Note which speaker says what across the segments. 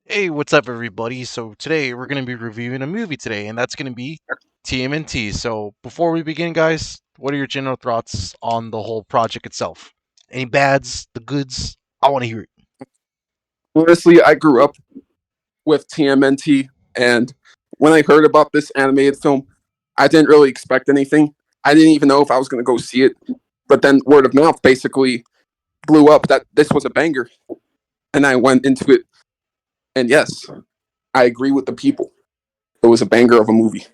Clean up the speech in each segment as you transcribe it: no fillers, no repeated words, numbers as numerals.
Speaker 1: Hey, what's up, everybody? So today we're going to be reviewing a movie today, and that's going to be TMNT. So before we begin, guys, what are your general thoughts on the whole project itself? Any bads, the goods? I want to hear it.
Speaker 2: Honestly, I grew up with TMNT, and when I heard about this animated film, I didn't really expect anything. I didn't even know if I was going to go see it. But then word of mouth basically blew up that this was a banger, and I went into it. And yes, I agree with the people. It was a banger of a movie.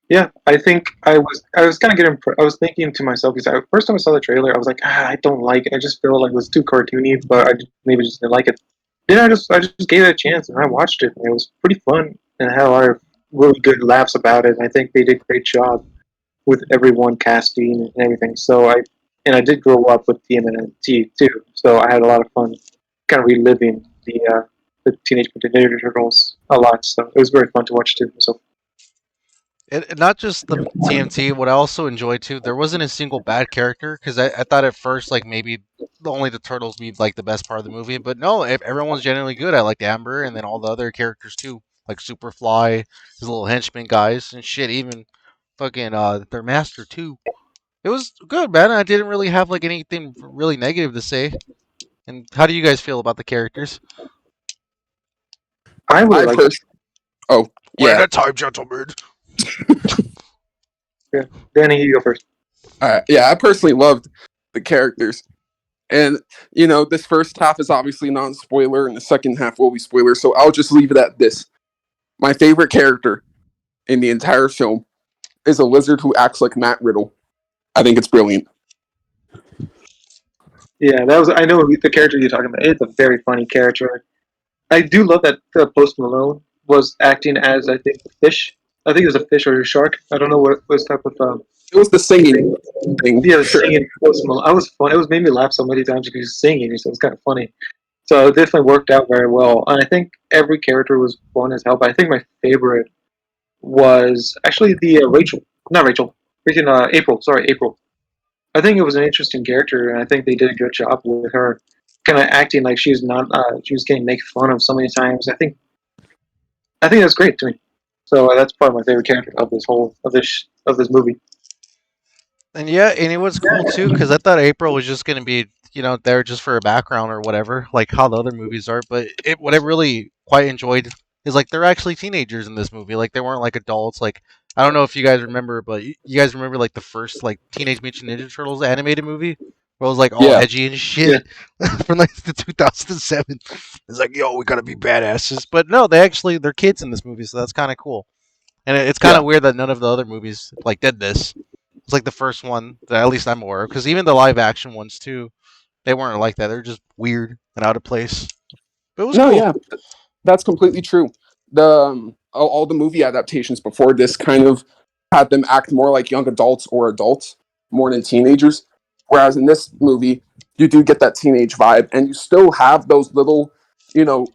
Speaker 3: Yeah, I think I was kind of getting I was thinking to myself because first time I saw the trailer, I was like, I don't like it. I just feel like it was too cartoony, but maybe just didn't like it. Then I just gave it a chance and I watched it. And it was pretty fun and I had a lot of really good laughs about it. And I think they did a great job with everyone casting and everything. I did grow up with TMNT too, so I had a lot of fun kind of reliving the Teenage Mutant Ninja Turtles a lot. So it was very fun to watch too. So
Speaker 1: And not just the TMT, what I also enjoyed too, there wasn't a single bad character, because I thought at first, like, maybe only the turtles be, like, the best part of the movie, but no, everyone's generally good. I liked Amber, and then all the other characters too, like Superfly, his little henchmen guys, and shit, even fucking their master too. It was good, man. I didn't really have like anything really negative to say. And how do you guys feel about the characters?
Speaker 3: I really
Speaker 2: I
Speaker 3: liked it.
Speaker 2: personally, oh
Speaker 1: One at
Speaker 2: yeah,
Speaker 1: a time, gentlemen.
Speaker 3: Yeah, Danny, you go first.
Speaker 2: yeah, I personally loved the characters. And this first half is obviously non-spoiler, and the second half will be spoiler. So I'll just leave it at this. My favorite character in the entire film is a lizard who acts like Matt Riddle. I think it's brilliant.
Speaker 3: Yeah, that was. I know the character you're talking about. It's a very funny character. I do love that Post Malone was acting as I think a fish. I think it was a fish or a shark. I don't know what was type of
Speaker 2: It was the
Speaker 3: thing.
Speaker 2: singing thing
Speaker 3: Yeah,
Speaker 2: for
Speaker 3: the
Speaker 2: sure.
Speaker 3: singing Post Malone. I was fun. It was made me laugh so many times because he was singing. So it was kind of funny. So it definitely worked out very well. And I think every character was fun as hell. But I think my favorite was actually the Rachel, not Rachel, freaking April. Sorry, April. I think it was an interesting character, and I think they did a good job with her, kind of acting like she's not. She was getting made fun of so many times. I think that's great to me. So that's probably my favorite character of this movie.
Speaker 1: And yeah, and it was cool too because I thought April was just gonna be, there just for a background or whatever, like how the other movies are. But what I really quite enjoyed is like they're actually teenagers in this movie. Like they weren't like adults. Like I don't know if you guys remember, but you guys remember like the first like Teenage Mutant Ninja Turtles animated movie where it was like all
Speaker 2: Yeah,
Speaker 1: edgy and
Speaker 3: Yeah,
Speaker 1: shit from like the 2007. It's like, yo, we gotta be badasses. But no, they're kids in this movie, so that's kind of cool. And it's kind
Speaker 2: yeah.
Speaker 1: of weird that none of the other movies like did this. It's like the first one that at least I'm aware of, because even the live action ones too, they weren't like that. They're just weird and out of place. But it was
Speaker 2: No,
Speaker 1: cool.
Speaker 2: yeah, that's completely true. The all the movie adaptations before this kind of had them act more like young adults or adults more than teenagers. Whereas in this movie, you do get that teenage vibe, and you still have those little, you know,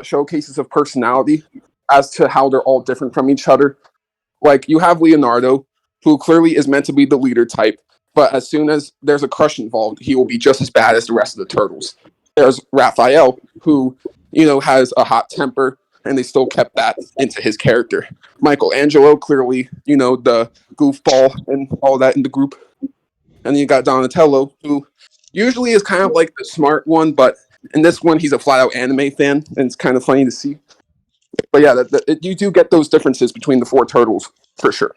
Speaker 2: showcases of personality as to how they're all different from each other. Like you have Leonardo, who clearly is meant to be the leader type, but as soon as there's a crush involved, he will be just as bad as the rest of the turtles. There's Raphael, who has a hot temper, and they still kept that into his character. Michelangelo, clearly, the goofball and all that in the group, and then you got Donatello, who usually is kind of like the smart one, but in this one, he's a flat out anime fan, and it's kind of funny to see. But yeah, you do get those differences between the four turtles for sure.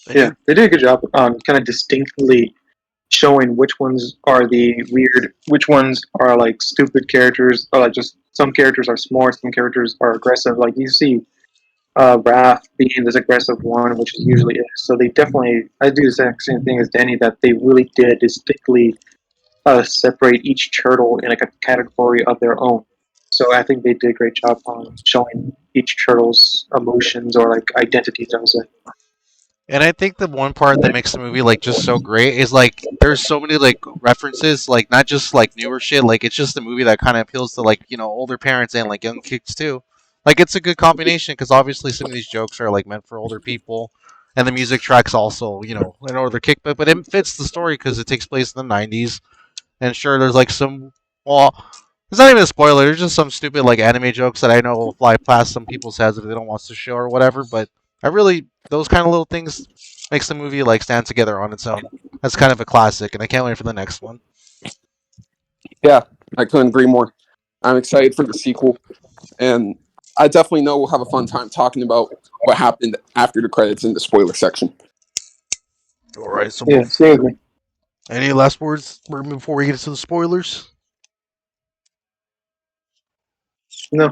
Speaker 1: And
Speaker 3: yeah,
Speaker 1: you,
Speaker 3: they did a good job on kind of distinctly showing which ones are the weird, which ones are like stupid characters, or like just some characters are smart, some characters are aggressive. Like you see Raph being this aggressive one, which he usually is. So they definitely, I do the same thing as Danny, that they really did distinctly separate each turtle in like a category of their own. So I think they did a great job on showing each turtle's emotions or like identities. I would say.
Speaker 1: and I think the one part that makes the movie like just so great is like there's so many like references, like not just like newer shit. Like it's just a movie that kind of appeals to like older parents and like young kids too. Like it's a good combination because obviously some of these jokes are like meant for older people, and the music tracks also an older kick, but it fits the story because it takes place in the '90s. And sure, there's like some. Well, it's not even a spoiler. There's just some stupid like anime jokes that I know will fly past some people's heads if they don't watch the show or whatever. But I really those kind of little things makes the movie like stand together on its own. That's kind of a classic, and I can't wait for the next one.
Speaker 2: Yeah, I couldn't agree more. I'm excited for the sequel, and I definitely know we'll have a fun time talking about what happened after the credits in the spoiler section.
Speaker 1: All right. So,
Speaker 3: Yeah, same with me.
Speaker 1: any last words before we get into the spoilers?
Speaker 3: No,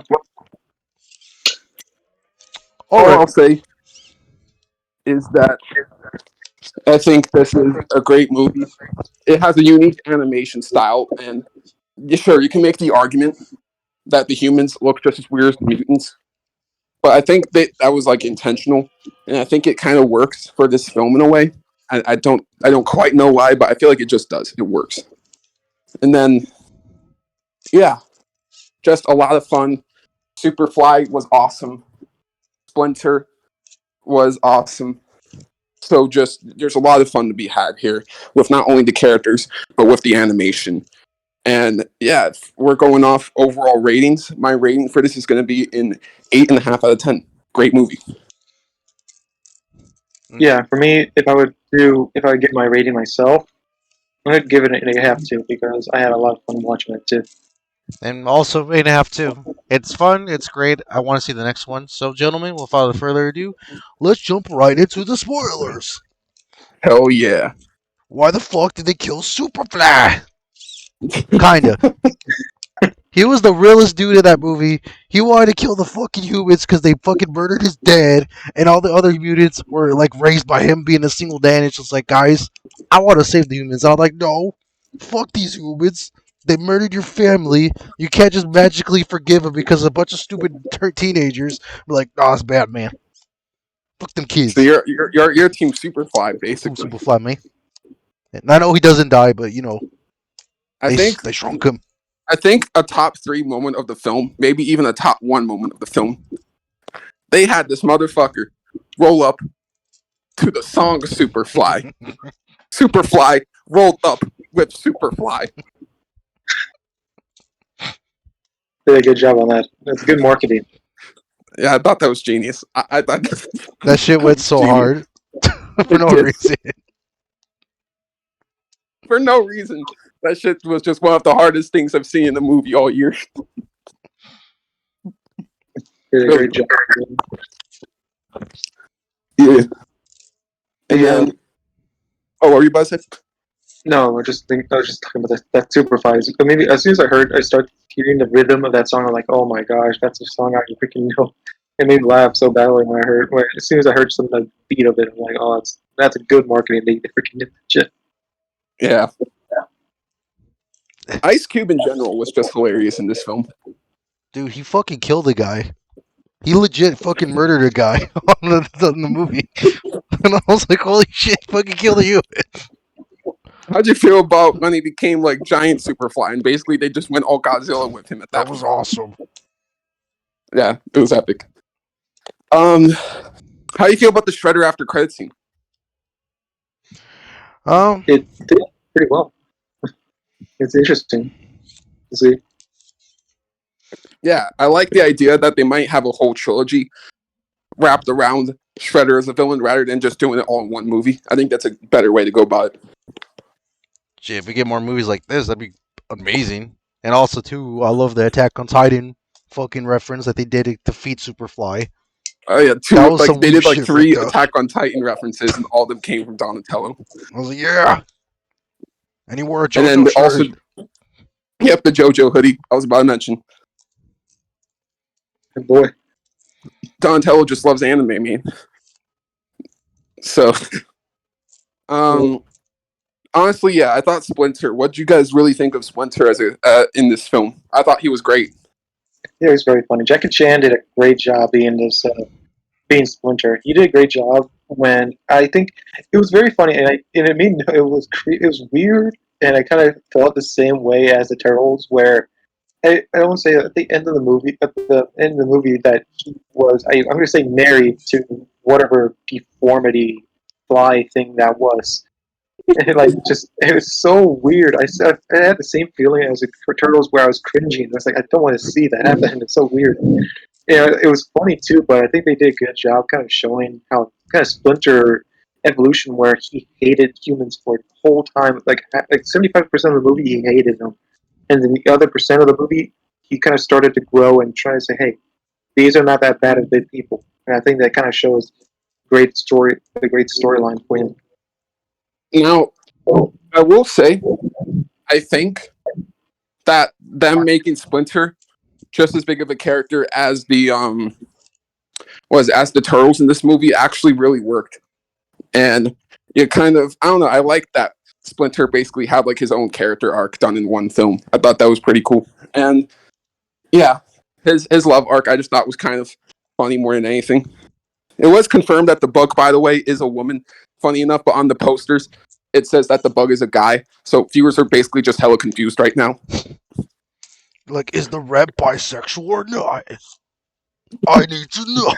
Speaker 1: All
Speaker 2: All
Speaker 1: right.
Speaker 2: I'll say is that I think this is a great movie. It has a unique animation style, and sure, you can make the argument that the humans look just as weird as the mutants, but I think that was like intentional, and I think it kind of works for this film in a way. I don't quite know why, but I feel like it just does. It works. And then yeah, just a lot of fun. Superfly was awesome. Splinter was awesome. So just there's a lot of fun to be had here with not only the characters but with the animation. And yeah, if we're going off overall ratings. My rating for this is going to be an 8.5 out of 10. Great movie.
Speaker 3: yeah, for me, if I would give my rating myself, I'm gonna give it an 8.5 too because I had a lot of fun watching it too.
Speaker 1: And also 8.5 too. It's fun. It's great. I want to see the next one. So, gentlemen, without further ado, let's jump right into the spoilers.
Speaker 2: Hell yeah.
Speaker 1: Why the fuck did they kill Superfly? Kinda. He was the realest dude in that movie. He wanted to kill the fucking humans because they fucking murdered his dad, and all the other mutants were like raised by him being a single dad. And it's just like, guys, I want to save the humans. I was like, no, fuck these humans. They murdered your family. You can't just magically forgive them because a bunch of stupid teenagers were like, nah, it's bad, man. Fuck them
Speaker 2: So
Speaker 1: kids.
Speaker 2: you're team Superfly
Speaker 1: Team
Speaker 2: basically.
Speaker 1: Superfly, man. And I know he doesn't die, but you know,
Speaker 2: I
Speaker 1: they
Speaker 2: think
Speaker 1: they shrunk him.
Speaker 2: I think a top 3 moment of the film, maybe even a top 1 moment of the film. They had this motherfucker roll up to the song Superfly. Superfly rolled up with Superfly.
Speaker 3: Did a good job on that. That's good marketing.
Speaker 2: Yeah, I thought that was genius. I thought
Speaker 1: That shit
Speaker 2: that
Speaker 1: went
Speaker 2: was
Speaker 1: so
Speaker 2: genius.
Speaker 1: hard for
Speaker 2: It
Speaker 1: no
Speaker 2: did
Speaker 1: reason.
Speaker 2: for no reason. That shit was just one of the hardest things I've seen in the movie all year.
Speaker 3: Did a
Speaker 2: Really
Speaker 3: great
Speaker 2: good.
Speaker 3: job.
Speaker 2: Yeah. And
Speaker 3: The
Speaker 2: then, what were you about to say?
Speaker 3: no, I was just talking about that Superfly. But maybe as soon as I start hearing the rhythm of that song, I'm like, oh my gosh, that's a song I freaking know. It made me laugh so badly as soon as I heard some of the beat of it, I'm like, oh, that's a good marketing. They freaking did that shit.
Speaker 2: Yeah. Ice Cube in general was just hilarious in this film.
Speaker 1: Dude, he fucking killed a guy. He legit fucking murdered a guy on the movie. And I was like, holy shit, he fucking killed you.
Speaker 2: How'd you feel about when he became like giant Superfly and basically they just went all Godzilla with him at
Speaker 1: That
Speaker 2: that
Speaker 1: was
Speaker 2: point?
Speaker 1: awesome.
Speaker 2: Yeah, it was epic. Um, how do you feel about the Shredder after credit scene?
Speaker 1: Um,
Speaker 3: It did pretty well. It's interesting to see.
Speaker 2: Yeah, I like the idea that they might have a whole trilogy wrapped around Shredder as a villain rather than just doing it all in one movie. I think that's a better way to go about it.
Speaker 1: shit, if we get more movies like this, that'd be amazing. And also, too, I love the Attack on Titan fucking reference that they did to defeat Superfly.
Speaker 2: Oh yeah,
Speaker 1: That
Speaker 2: two
Speaker 1: was
Speaker 2: like
Speaker 1: some
Speaker 2: they
Speaker 1: weak
Speaker 2: did like
Speaker 1: shit right
Speaker 2: 3
Speaker 1: there.
Speaker 2: Attack on Titan references and all of them came from Donatello.
Speaker 1: I was like, yeah. And he wore a
Speaker 2: And then
Speaker 1: JoJo
Speaker 2: also,
Speaker 1: shirt.
Speaker 2: yep, the JoJo hoodie I was about to mention.
Speaker 3: And boy,
Speaker 2: Donatello just loves anime, man. So, um, honestly, yeah, I thought Splinter. What do you guys really think of Splinter as a in this film? I thought he was great.
Speaker 3: yeah, it was very funny. Jackie Chan did a great job being Splinter. He did a great job when I think it was very funny, and it made it was weird, and I kind of felt the same way as the Turtles, where I don't want to say at the end of the movie, at the end of the movie that he was I'm going to say married to whatever deformity fly thing that was. And like, just it was so weird. I had the same feeling as the Turtles, where I was cringing. I was like, I don't want to see that happen. It's so weird. Yeah, it was funny too, but I think they did a good job kind of showing how kind of Splinter evolution, where he hated humans for the whole time. Like 75% of the movie, he hated them, and then the other percent of the movie, he kind of started to grow and try to say, "Hey, these are not that bad of good people." And I think that kind of shows the great storyline for him.
Speaker 2: Now, I will say, I think that them making Splinter just as big of a character as the as the turtles in this movie actually really worked. And it kind of, I don't know, I like that Splinter basically had like his own character arc done in one film. I thought that was pretty cool. And yeah, his love arc I just thought was kind of funny more than anything. It was confirmed that the bug, by the way, is a woman. Funny enough, but on the posters it says that the bug is a guy. So viewers are basically just hella confused right now.
Speaker 1: Like, is the rat bisexual or not? I need to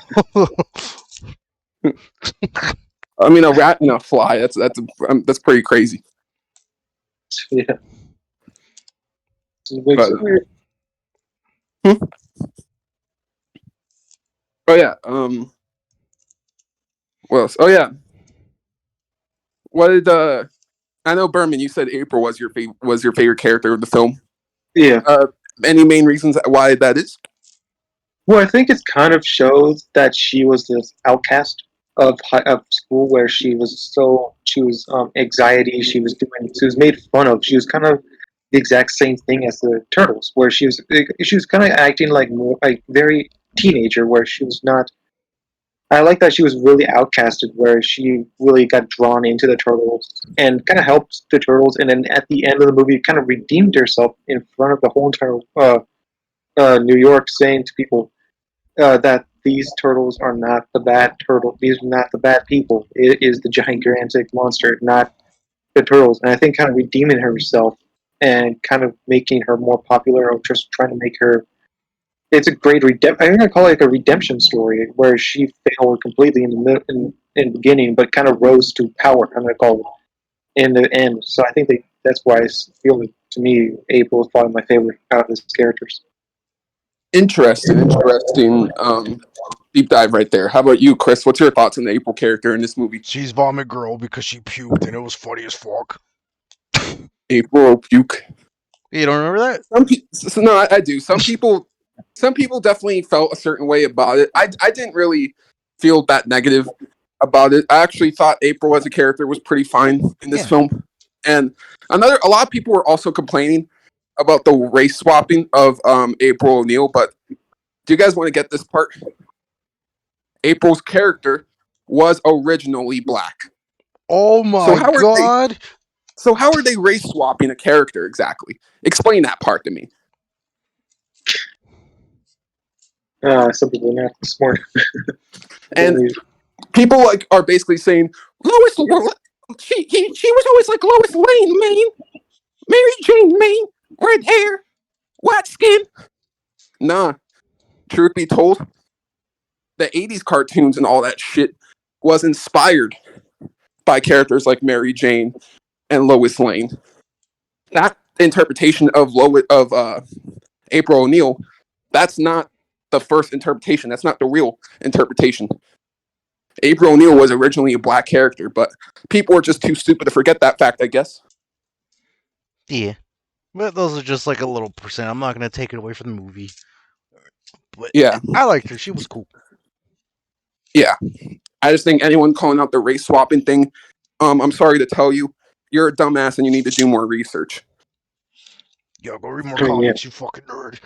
Speaker 1: know.
Speaker 2: I mean, a rat and a fly. That's pretty crazy.
Speaker 3: Yeah, it makes
Speaker 2: But
Speaker 3: it weird.
Speaker 2: hmm? Oh yeah. What else? Oh yeah. What did I know Berman? You said April was your favorite character of the film.
Speaker 3: Yeah.
Speaker 2: Uh, any main reasons why that is?
Speaker 3: Well, I think it kind of shows that she was this outcast of school, where she was anxiety. She was made fun of. She was kind of the exact same thing as the turtles, where she was kind of acting like more like very teenager, where she was not. I like that she was really outcasted, where she really got drawn into the turtles and kind of helped the turtles, and then at the end of the movie, kind of redeemed herself in front of the whole entire New York, saying to people that these turtles are not the bad turtle. These are not the bad people. It is the gigantic monster, not the turtles. And I think kind of redeeming herself and kind of making her more popular, or just trying to make her. It's a great redemption. I think I call it like a redemption story, where she failed completely in the beginning, but kind of rose to power. I'm gonna call it in the end. So I think that's why I feel like, to me, April is probably my favorite out of his characters.
Speaker 2: Interesting. Deep dive right there. How about you, Chris? What's your thoughts on the April character in this movie?
Speaker 1: She's vomit girl because she puked and it was funny as fuck.
Speaker 2: April puke.
Speaker 1: You don't remember that?
Speaker 2: No, I do. Some people definitely felt a certain way about it. I didn't really feel that negative about it. I actually thought April as a character was pretty fine in this
Speaker 1: Yeah.
Speaker 2: film. And a lot of people were also complaining about the race swapping of April O'Neil. But do you guys want to get this part? April's character was originally black.
Speaker 1: Oh
Speaker 2: So
Speaker 1: my
Speaker 2: how are they?
Speaker 1: god.
Speaker 2: So how are they race swapping a character exactly? Explain that part to me.
Speaker 3: Some people are not smart.
Speaker 2: And people like are basically saying she was always like Lois Lane, man. Mary Jane, man. Red hair, white skin. Nah, truth be told, the 80s cartoons and all that shit was inspired by characters like Mary Jane and Lois Lane. That interpretation of April O'Neil, that's not the first interpretation. That's not the real interpretation. April O'Neil was originally a black character, but people were just too stupid to forget that fact, I guess.
Speaker 1: Yeah. But those are just like a little percent. I'm not gonna take it away from the movie. But
Speaker 2: Yeah,
Speaker 1: I liked her. She was cool.
Speaker 2: yeah. I just think anyone calling out the race swapping thing, I'm sorry to tell you, you're a dumbass and you need to do more research.
Speaker 1: Yo, go read more
Speaker 3: Yeah.
Speaker 1: comics, you fucking nerd.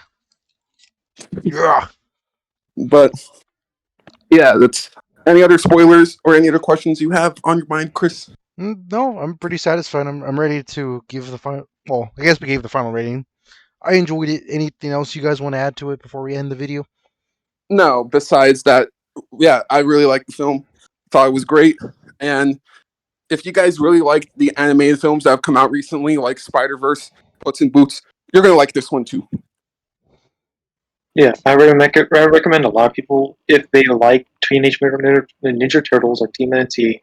Speaker 1: Yeah.
Speaker 2: But yeah, that's any other spoilers or any other questions you have on your mind, Chris?
Speaker 1: No, I'm pretty satisfied. I'm ready to give the final. Well, I guess we gave the final rating. I enjoyed it. Anything else you guys want to add to it before we end the video?
Speaker 2: No, besides that, yeah, I really liked the film. Thought it was great. And if you guys really like the animated films that have come out recently, like Spider-Verse, Puss in Boots, you're gonna like this one too.
Speaker 3: Yeah, I recommend a lot of people, if they like Teenage Mutant Ninja Turtles or TMNT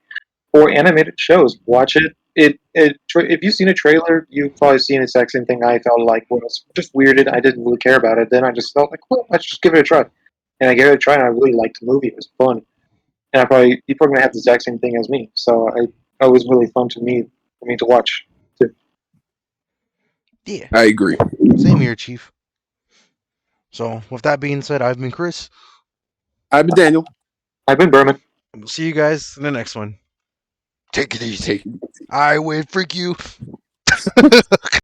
Speaker 3: or animated shows, watch it. if you've seen a trailer, you've probably seen the exact same thing I felt like when I was just weirded. I didn't really care about it. Then I just felt like, well, let's just give it a try. And I gave it a try, and I really liked the movie. It was fun, and you're probably gonna have the exact same thing as me. So it was really fun for me to watch. Too.
Speaker 1: Yeah,
Speaker 2: I agree.
Speaker 1: same here, Chief. So, with that being said, I've been Chris.
Speaker 2: I've been Daniel.
Speaker 3: I've been Berman.
Speaker 1: And we'll see you guys in the next one. Take it easy.
Speaker 2: Take
Speaker 1: I win, freak you.